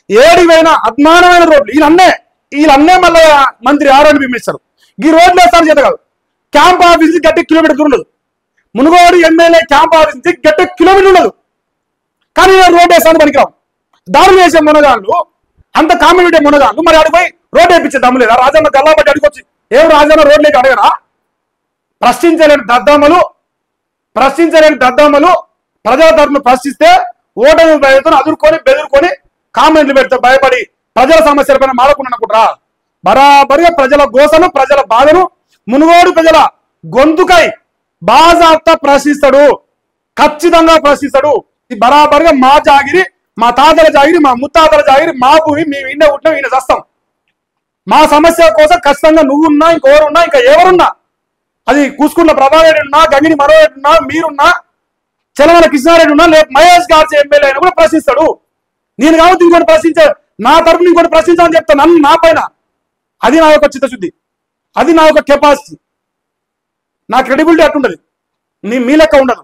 ఏడివైనా అద్మానమైన రోడ్లు వీళ్ళన్నే మళ్ళీ మంత్రి ఆరోగ్య బింబిస్తారు. ఈ రోడ్లు వేస్తారు చేత కాదు. క్యాంప్ ఆఫీస్ గట్టి కిలోమీటర్ దూరం ఉండదు. మునుగోడు ఎమ్మెల్యే క్యాంప్ ఆఫీస్ గట్టి కిలోమీటర్ ఉండదు. కానీ రోడ్ వేస్తాను పనికిరావు. దాడులు చేసే మునగాళ్ళు అంత కామెంట్ మునగాళ్ళు మరి అడిగిపోయి రోడ్ వేయించే దమ్ము లేదా? రాజన్న గల్లాబట్టి అడిగొచ్చి ఏం రాజన్న రోడ్లేకి అడగరా? ప్రశ్నించలేని దద్దమ్మలు ప్రజల తరఫున ప్రశ్నిస్తే ఓటమి భయంతో అదురుకొని బెదురుకొని కామెంట్లు పెడితే భయపడి ప్రజల సమస్యల పైన మాడకుండా బరాబరిగా ప్రజల గోసను ప్రజల బాధను మునుగోడు ప్రజల గొంతుకై బాజాప్తా ప్రశ్నిస్తాడు. ఖచ్చితంగా ప్రశ్నిస్తాడు. ఇది బరాబరిగా మా జాగిరి, మా తాతల జాగిరి, మా ముత్తాతల జాగిరి, మా భూమి, మేము ఈయన ఉంటున్నాం, ఈయన చేస్తాం. మా సమస్య కోసం ఖచ్చితంగా నువ్వున్నా, ఇంకెవరున్నా, ఇంకా ఎవరున్నా, అది కూసుకున్న ప్రభారెడ్డి ఉన్నా, గంగిని మనోరెడ్డి ఉన్నా, మీరున్నా, చలమల కృష్ణారెడ్డి ఉన్నా, లేక మహేష్ గార్జీ ఎమ్మెల్యే అయినా కూడా ప్రశ్నిస్తాడు. నేను కాబట్టి ఇంకోటి ప్రశ్నించా, నా తరఫున ఇంకోటి ప్రశ్నించాలని చెప్తాను. నన్ను నా పైన అది నా యొక్క చిత్తశుద్ధి, అది నా యొక్క కెపాసిటీ, నా క్రెడిబిలిటీ అట్టుండదు. మీ లెక్క ఉండదు.